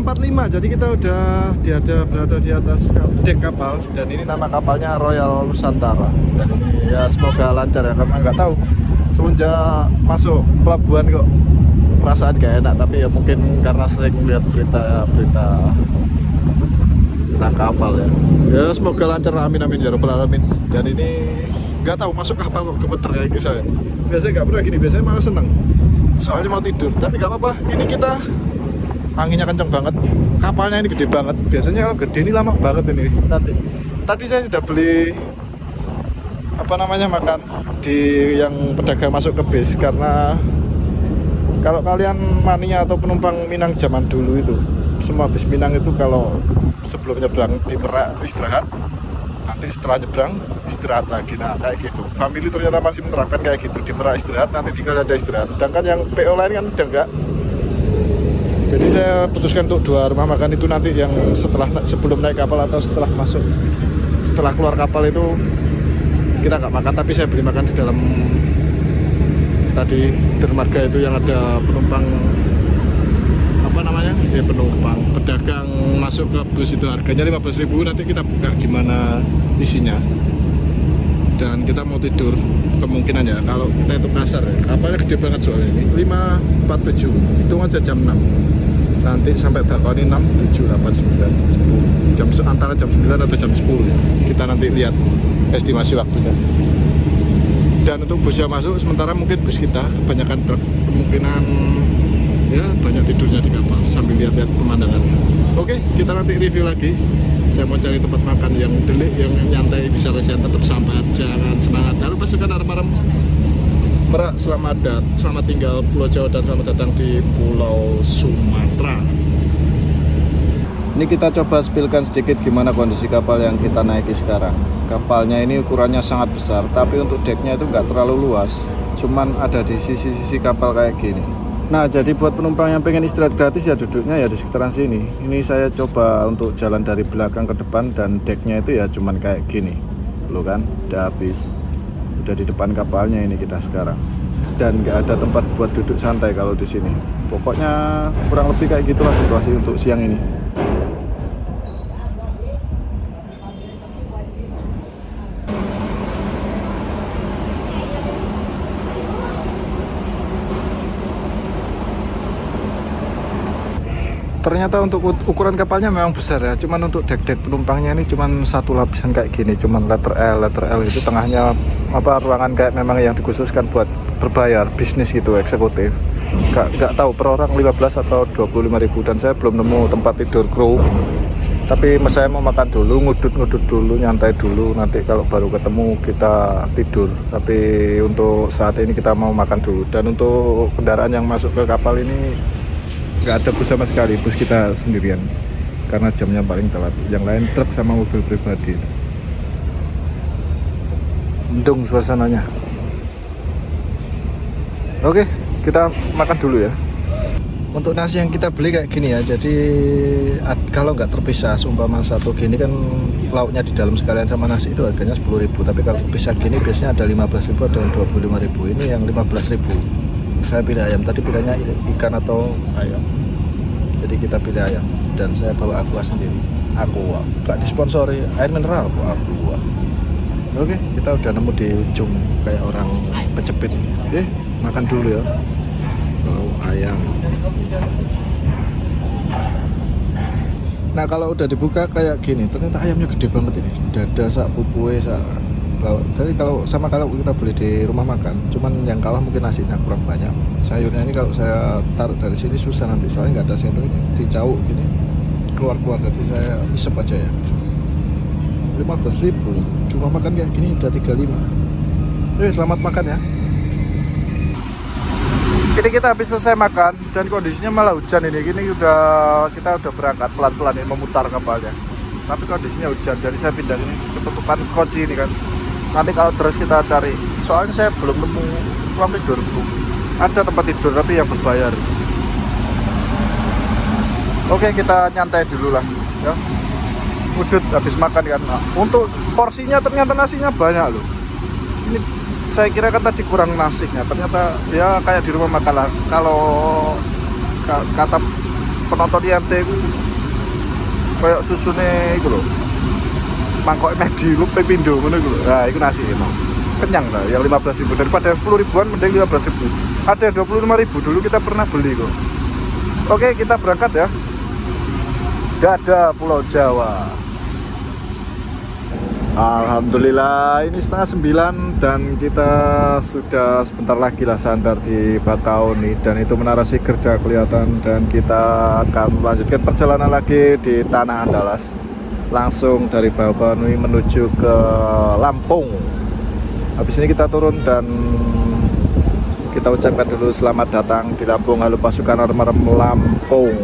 5:45, jadi kita udah berada di atas dek kapal. Dan ini nama kapalnya Royal Nusantara. Dan ini ya semoga lancar ya, karena nggak tahu semenjak masuk pelabuhan kok perasaan gak enak. Tapi ya mungkin karena sering lihat berita tentang kapal ya. Ya semoga lancar, amin amin ya rabbal alamin. Dan ini nggak tahu masuk kapal kok gemeter kayak gitu saya. Biasanya nggak pernah gini, biasanya malah seneng soalnya mau tidur. Tapi nggak apa-apa, ini kita anginnya kenceng banget, kapalnya ini gede banget. Biasanya kalau gede ini lama banget ini. Tadi saya sudah beli apa namanya makan di yang pedagang masuk ke bis, karena kalau kalian mania atau penumpang Minang zaman dulu itu, semua bis Minang itu kalau sebelum nyebrang di Merak istirahat, nanti setelah nyebrang istirahat lagi. Nah kayak gitu, family ternyata masih menerapkan kayak gitu, di Merak istirahat, nanti tinggal ada istirahat. Sedangkan yang PO lain kan udah enggak. Jadi saya putuskan untuk 2 rumah makan itu nanti yang sebelum naik kapal atau setelah keluar kapal itu kita nggak makan, tapi saya beli makan di dalam tadi dermaga itu yang ada penumpang apa namanya ya, penumpang pedagang masuk ke bus itu harganya 15.000. Nanti kita buka gimana isinya dan kita mau tidur kemungkinan ya, kalau kita itu kasar ya, kapalnya gede banget soalnya ini 5:47, hitung aja jam 6, nanti sampai Bakauheni 6, 7, 8, 9, 10 antara jam 9 atau jam 10 ya. Kita nanti lihat estimasi waktunya. Dan untuk bus yang masuk sementara mungkin bus kita kebanyakan truk, kemungkinan ya banyak tidurnya di kapal sambil lihat-lihat pemandangan. Oke, kita nanti review lagi. Saya mau cari tempat makan yang delik, yang nyantai, bisa reset, tetap sambat, jangan semangat. Lalu pasukan arem-arem Merak, selamat tinggal Pulau Jawa dan selamat datang di Pulau Sumatera. Ini kita coba spillkan sedikit gimana kondisi kapal yang kita naiki sekarang. Kapalnya ini ukurannya sangat besar, tapi untuk deknya itu nggak terlalu luas, cuman ada di sisi-sisi kapal kayak gini. Nah, jadi buat penumpang yang pengen istirahat gratis ya duduknya ya di sekitaran sini. Ini saya coba untuk jalan dari belakang ke depan dan deknya itu ya cuman kayak gini. Loh kan, udah habis. Udah di depan kapalnya ini kita sekarang. Dan nggak ada tempat buat duduk santai kalau di sini. Pokoknya kurang lebih kayak gitulah situasi untuk siang ini. Ternyata untuk ukuran kapalnya memang besar ya, cuman untuk dek penumpangnya ini cuman satu lapisan kayak gini, cuman letter L itu tengahnya apa ruangan kayak memang yang dikhususkan buat berbayar bisnis gitu, eksekutif. Nggak tahu per orang 15 atau 25.000, dan saya belum nemu tempat tidur kru. Tapi saya mau makan dulu, ngudut dulu, nyantai dulu, nanti kalau baru ketemu kita tidur. Tapi untuk saat ini kita mau makan dulu. Dan untuk kendaraan yang masuk ke kapal ini nggak ada bus sama sekali, bus kita sendirian karena jamnya paling telat. Yang lain truk sama mobil pribadi. Mendung suasananya. Oke, kita makan dulu ya. Untuk nasi yang kita beli kayak gini ya, jadi kalau nggak terpisah, seumpama satu gini kan lauknya di dalam sekalian sama nasi itu harganya 10.000. Tapi kalau terpisah gini biasanya ada 15.000 atau 25.000. Ini yang 15.000. Saya pilih ayam, tadi pilihannya ikan atau ayam, jadi kita pilih ayam. Dan saya bawa aqua sendiri, aqua gak disponsori air mineral kok, aqua. Oke, kita udah nemu di ujung kayak orang kecepit. Oke, makan dulu ya. Ayam. Nah kalau udah dibuka kayak gini, ternyata ayamnya gede banget ini, dada sak pupue sak. Jadi kalau kita beli di rumah makan, cuman yang kalah mungkin nasinya kurang banyak. Sayurnya ini kalau saya taruh dari sini susah nanti, soalnya nggak ada sendoknya, dicauk gini keluar. Jadi saya isep aja ya. 15.000 cuma makan kayak gini udah 35. Selamat makan ya. Ini kita habis selesai makan dan kondisinya malah hujan ini. Kita udah berangkat pelan-pelan ini memutar kapalnya. Tapi kondisinya hujan, jadi saya pindah ini ketutupan skoci ini kan. Nanti kalau terus kita cari, soalnya saya belum nemu ruang tidur. Ada tempat tidur tapi yang berbayar. Oke, kita nyantai dulu lah ya. Udut habis makan kan. Nah, untuk porsinya ternyata nasinya banyak loh. Ini saya kira kan tadi kurang nasinya, ternyata ya kayak di rumah makan lah. Kalau kata penonton IMT ku kayak susune iku lho. Mangkok McD lu pepindo ngono iku lho. Nah, iku nasi emang. Kenyang lah yang 15.000 daripada 10 ribuan mending 15.000. Ada 25.000 dulu kita pernah beli kok. Oke, kita berangkat ya. Dadah Pulau Jawa. Alhamdulillah ini setengah 9 dan kita sudah sebentar lagi lah sandar di Bakauni dan itu Menara Siger sudah kelihatan dan kita akan melanjutkan perjalanan lagi di Tanah Andalas langsung dari Bakauni menuju ke Lampung. Habis ini kita turun dan kita ucapkan dulu selamat datang di Lampung. Halo pasukan Arem Lampung.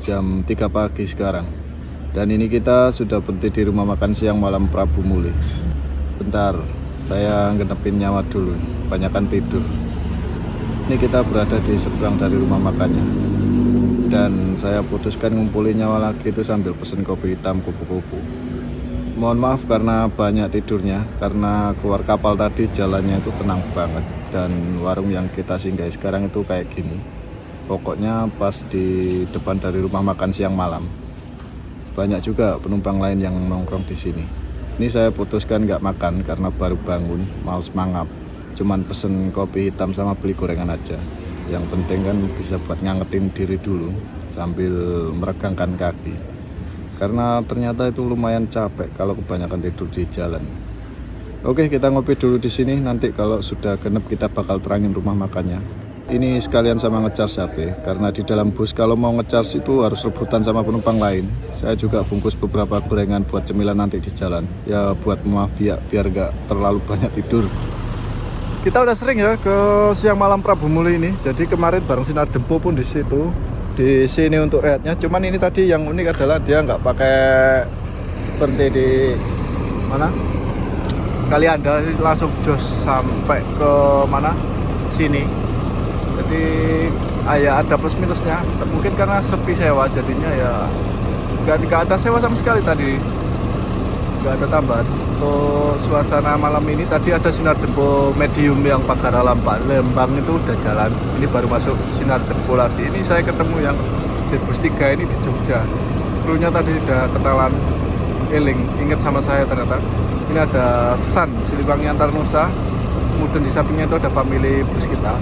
Jam 3 pagi sekarang dan ini kita sudah berhenti di rumah makan siang malam Prabu Muli. Bentar, saya ngenepin nyawa dulu, banyakan tidur. Ini kita berada di seberang dari rumah makannya dan saya putuskan ngumpulin nyawa lagi itu sambil pesen kopi hitam kupu-kupu. Mohon maaf karena banyak tidurnya, karena keluar kapal tadi jalannya itu tenang banget dan warung yang kita singgahi sekarang itu kayak gini. Pokoknya pas di depan dari rumah makan siang malam. Banyak juga penumpang lain yang nongkrong di sini. Ini saya putuskan nggak makan karena baru bangun, males mangap. Cuman pesen kopi hitam sama beli gorengan aja. Yang penting kan bisa buat ngangetin diri dulu sambil meregangkan kaki. Karena ternyata itu lumayan capek kalau kebanyakan tidur di jalan. Oke, kita ngopi dulu di sini. Nanti kalau sudah genep kita bakal terangin rumah makannya. Ini sekalian sama ngecharge HP karena di dalam bus kalau mau ngecharge itu harus rebutan sama penumpang lain. Saya juga bungkus beberapa gorengan buat cemilan nanti di jalan. Ya buat maaf biar gak terlalu banyak tidur. Kita udah sering ya ke siang malam Prabu Muli ini. Jadi kemarin bareng Sinar Dempo pun di situ. Di sini untuk rehatnya. Cuman ini tadi yang unik adalah dia nggak pakai berhenti di mana? Kalianda langsung jos sampai ke mana? Sini. Jadi ya ada plus minusnya, mungkin karena sepi sewa jadinya ya nggak ada sewa sama sekali tadi, nggak ada tambahan. Untuk suasana malam ini tadi ada Sinar Dempo medium yang pagar Lembang itu udah jalan, ini baru masuk Sinar Dempo lagi. Ini saya ketemu yang Jetbus 3 ini di Jogja, krunya tadi udah kenalan, eling, inget sama saya ternyata. Ini ada San Siliwangi Antar Nusa kemudian di sampingnya itu ada family bus kita.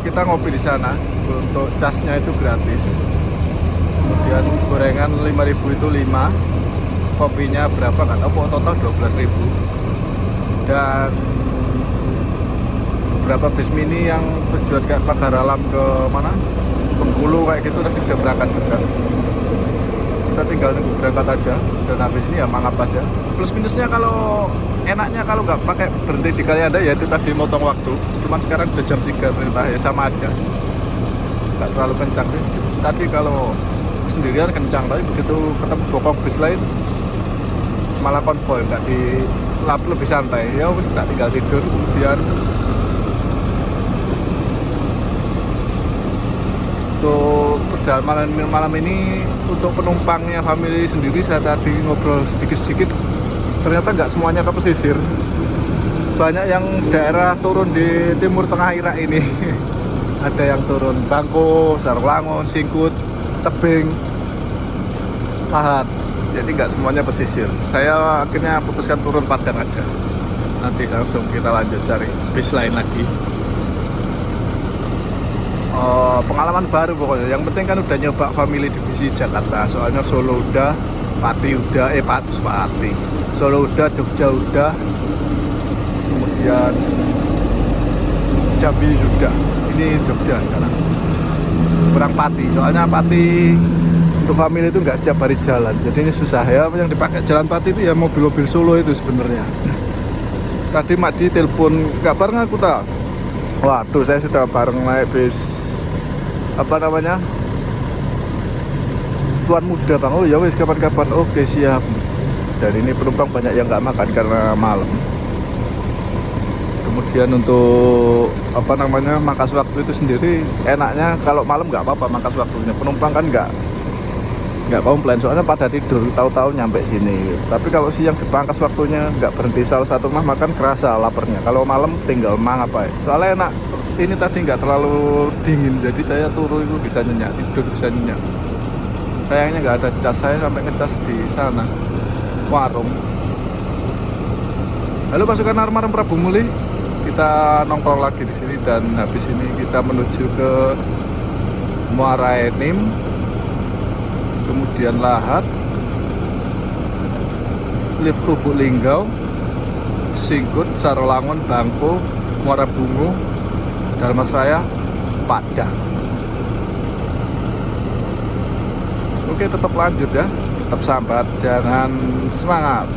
Kita ngopi di sana, untuk casnya itu gratis. Kemudian gorengan 5.000 itu 5, kopinya berapa nggak tahu, pokoknya total 12.000. Dan beberapa bis mini yang tujuan kayak Pagar Alam ke mana, Bengkulu kayak gitu tadi sudah berangkat juga. Kita tinggal nunggu berangkat aja, dan habis ini ya mangap aja. Plus minusnya kalau enaknya kalau nggak pakai berhenti di Kalianda ya itu tadi motong waktu. Cuman sekarang udah jam 3 perintah ya sama aja, nggak terlalu kencang sih. Tadi kalau sendirian kencang, tapi begitu ketemu bokok bis lain malah konvoy, nggak di lap, lebih santai. Ya wis tak tinggal tidur. Kemudian untuk perjalanan malam ini untuk penumpangnya family sendiri, saya tadi ngobrol sedikit-sedikit, ternyata nggak semuanya ke pesisir. Banyak yang daerah turun di timur tengah Irak ini. Ada yang turun Bangko, Sarlangon, Singkut, Tebing, Lahat. Jadi nggak semuanya pesisir. Saya akhirnya putuskan turun Padang aja. Nanti langsung kita lanjut cari bis lain lagi. Pengalaman baru pokoknya. Yang penting kan udah nyoba family divisi Jakarta. Soalnya Solo udah, Pati udah, Pati, Solo udah, Jogja udah, kemudian Jambi sudah. Ini Jogja sekarang. Kurang Pati. Soalnya Pati untuk family itu nggak setiap hari jalan. Jadi ini susah ya. Yang dipakai jalan Pati itu ya mobil-mobil Solo itu sebenarnya. Tadi Madi telepon, nggak bareng aku tak? Waduh, saya sudah bareng naik bis apa namanya, Tuan Muda Bang. Oh ya wis, kapan-kapan. Oke siap. Dan ini penumpang banyak yang nggak makan karena malam. Kemudian untuk apa namanya, mangkas waktu itu sendiri enaknya kalau malam nggak apa-apa mangkas waktunya. Penumpang kan nggak komplain, soalnya pada tidur, tahu-tahu nyampe sini. Tapi kalau siang dipangkas waktunya nggak berhenti salah satu mah makan, kerasa laparnya. Kalau malam tinggal mang apa ya. Soalnya enak. Ini tadi nggak terlalu dingin, jadi saya turun itu bisa nyenyak, tidur bisa nyenyak. Sayangnya nggak ada cas, saya sampai ngecas di sana warung. Lalu pasukan Armarem Prabu Muli, kita nongkrong lagi di sini, dan habis ini kita menuju ke Muara Enim, kemudian Lahat, Lubuk Linggau, Singkut, Sarlangon, Bangko, Muara Bungu, Dharmasraya, Padang. Oke, tetap lanjut ya, tetap sahabat, jangan semangat.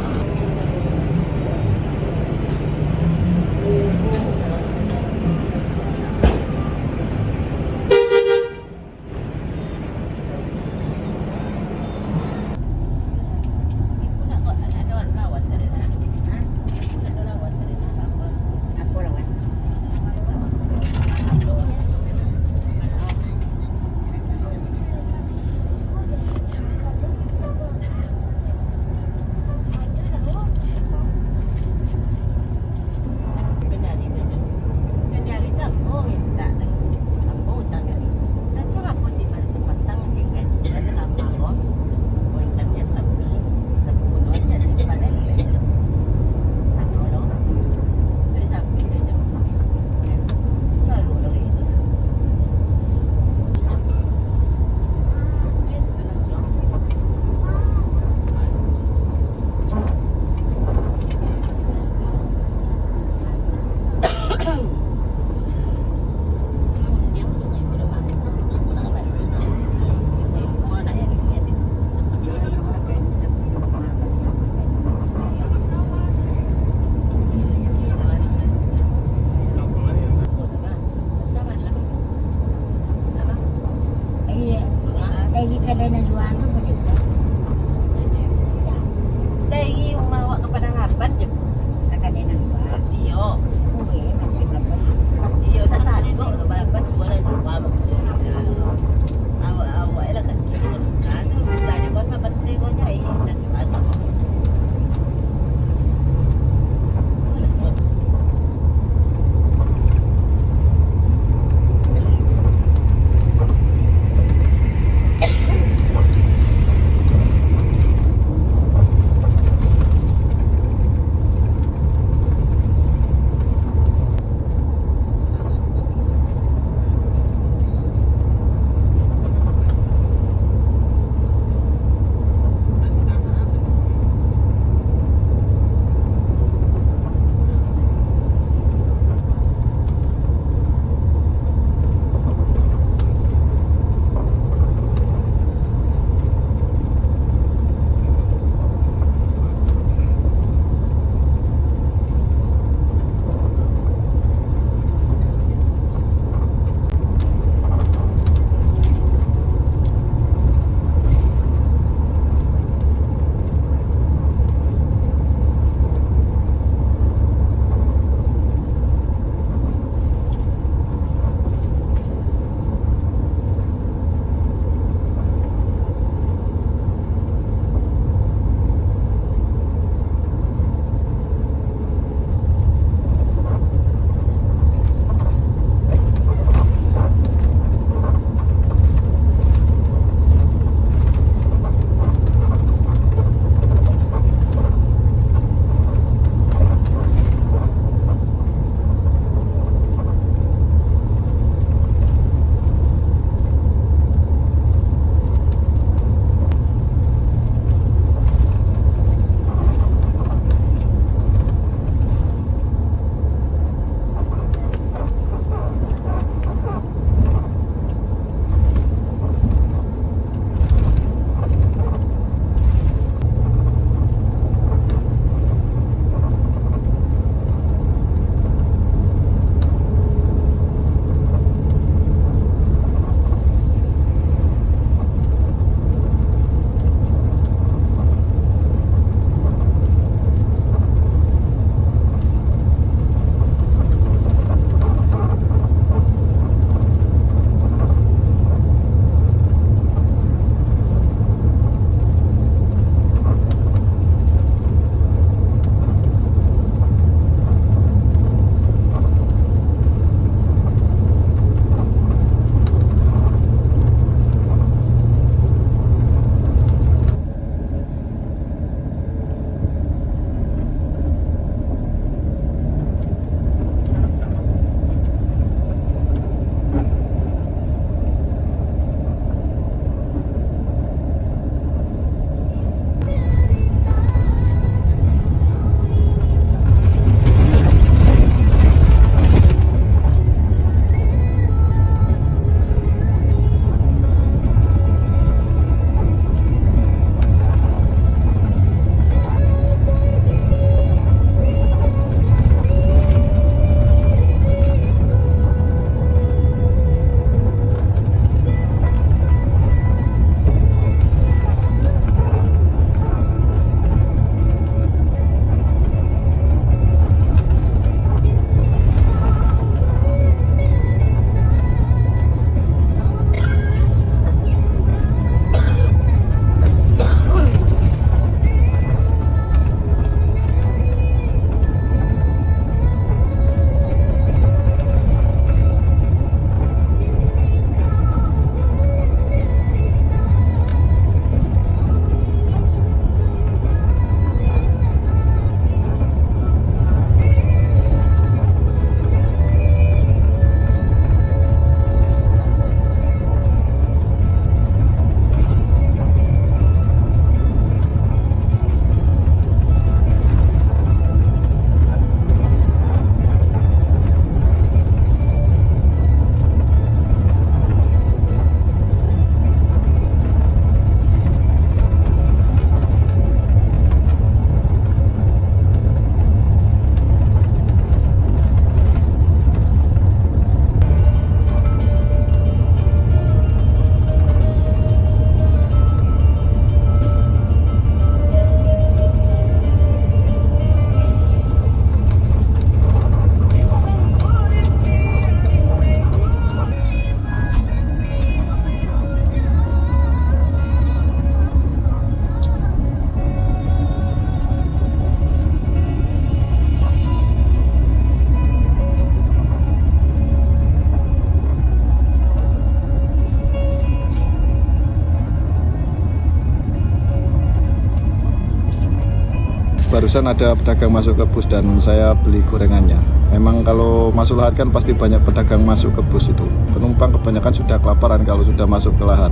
barusan ada pedagang masuk ke bus dan saya beli gorengannya. Memang kalau masuk Lahat kan pasti banyak pedagang masuk ke bus itu. Penumpang kebanyakan sudah kelaparan kalau sudah masuk ke Lahat.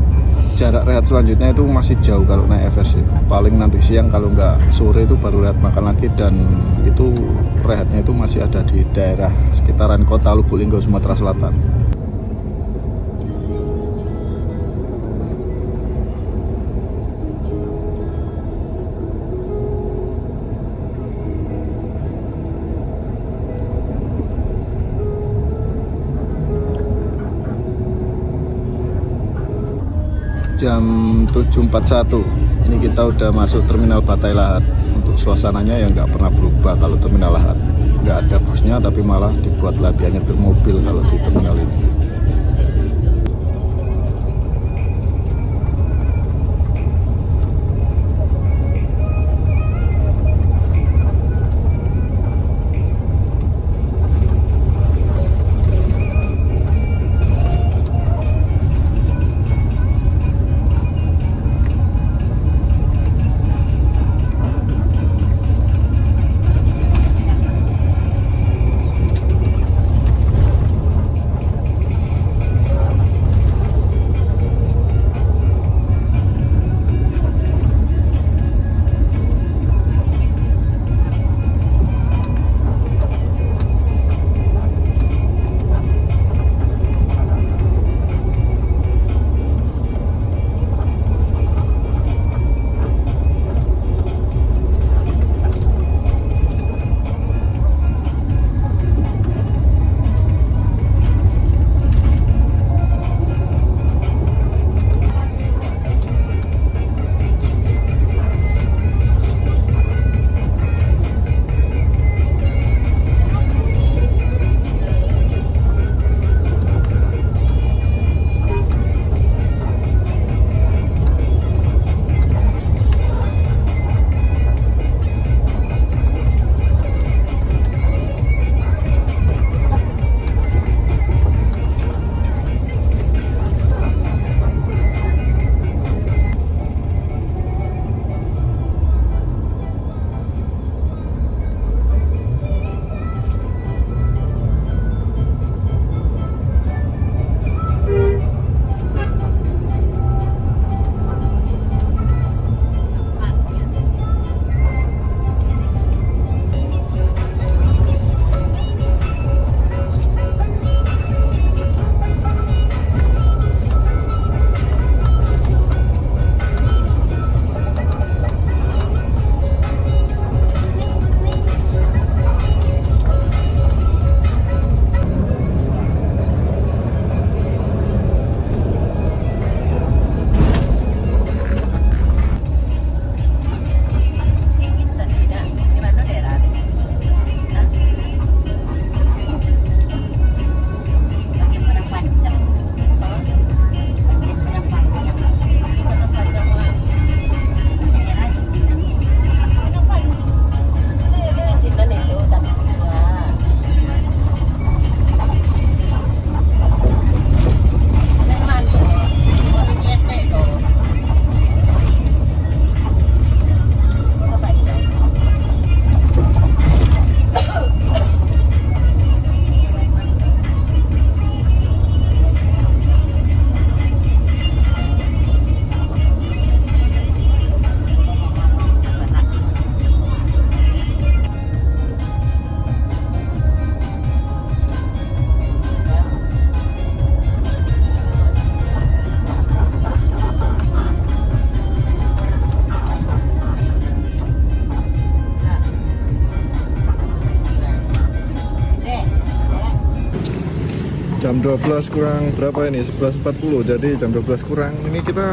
Jarak rehat selanjutnya itu masih jauh kalau naik FRC. Paling nanti siang kalau nggak sore itu baru rehat makan lagi, dan itu rehatnya itu masih ada di daerah sekitaran kota Lubuk Linggau, Sumatera Selatan. Jam 7.41 ini kita udah masuk terminal Batai Lahat. Untuk suasananya ya nggak pernah berubah kalau terminal Lahat, nggak ada busnya tapi malah dibuat latihannya bermobil kalau di terminal ini. Jam 12 kurang berapa ini? 11.40, jadi jam 12 kurang. Ini kita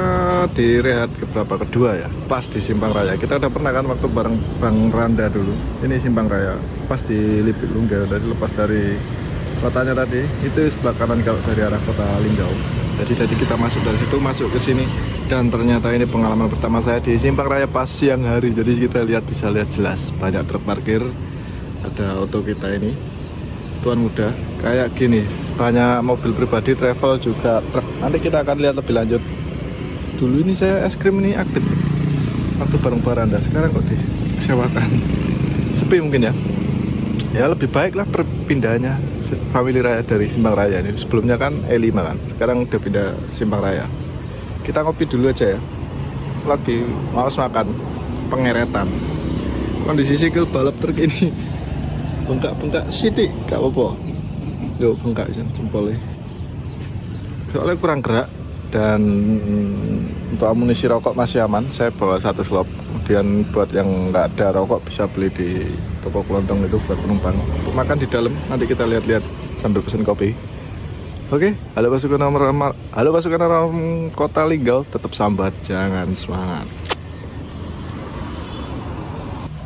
di rehat keberapa? Kedua ya, pas di Simpang Raya. Kita udah pernah kan waktu bareng Bang Randa dulu. Ini Simpang Raya, pas di Lipik Lunggau. Jadi lepas dari kotanya tadi, itu sebelah kanan kalau dari arah kota Linggau. Jadi kita masuk dari situ, masuk ke sini. Dan ternyata ini pengalaman pertama saya di Simpang Raya pas siang hari. Jadi kita bisa lihat jelas, banyak truk parkir. Ada auto kita ini, Tuan Muda, kayak gini, banyak mobil pribadi, travel juga truk. Nanti kita akan lihat lebih lanjut. Dulu ini saya es krim ini aktif. waktu bareng Baranda, sekarang kok disewakan. Sepi mungkin ya. Ya lebih baik lah perpindahannya Family Raya dari Simpang Raya ini. Sebelumnya kan E5 kan, sekarang udah pindah Simpang Raya. Kita ngopi dulu aja ya. Lagi males makan pengeretan. Kondisi sikil balap truk ini bengkak-bengkak sidik, gak apa-apa. Yo bengkak jempolnya. Soalnya kurang gerak. Dan untuk amunisi rokok masih aman, saya bawa 1 slop. Kemudian buat yang nggak ada rokok bisa beli di toko kelontong itu buat penumpang. Untuk makan di dalam nanti kita lihat-lihat sambil pesen kopi. Oke, halo pasukan orang Kota Linggau, tetap sambat, jangan semangat.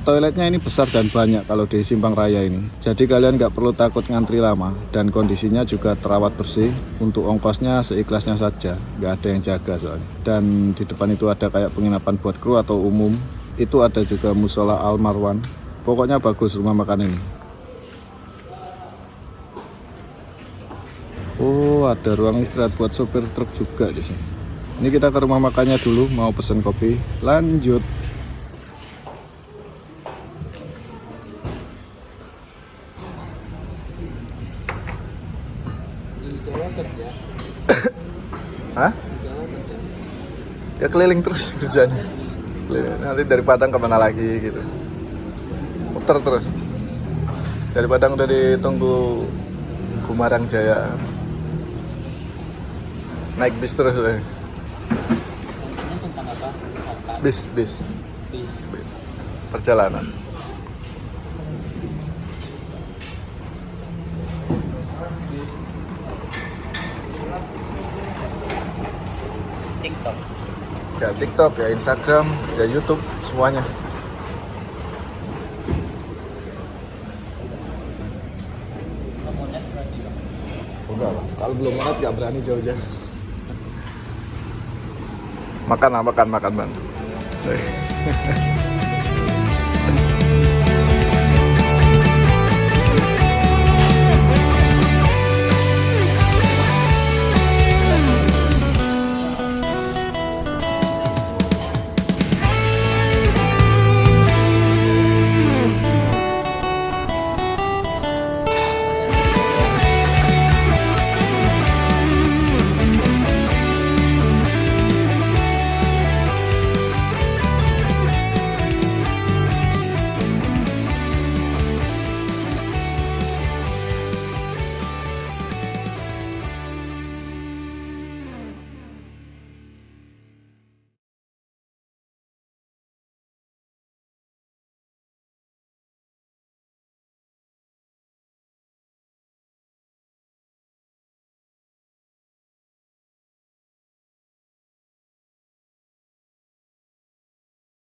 Toiletnya ini besar dan banyak kalau di Simpang Raya ini. Jadi kalian nggak perlu takut ngantri lama. Dan kondisinya juga terawat bersih. Untuk ongkosnya seikhlasnya saja. Nggak ada yang jaga soalnya. Dan di depan itu ada kayak penginapan buat kru atau umum. Itu ada juga musola Al Marwan. Pokoknya bagus rumah makan ini. Oh, ada ruang istirahat buat sopir truk juga di sini. Ini kita ke rumah makannya dulu, mau pesen kopi. Lanjut. Hah? Ya keliling terus kerjanya. Nanti dari Padang kemana lagi gitu. Muter terus. Dari Padang udah ditunggu Gumarang Jaya. Naik bis terus. Bis. Perjalanan. Ya TikTok, ya Instagram, ya YouTube, semuanya. Udah lah, kalau belum monet gak berani jauh-jauh. Makan bang.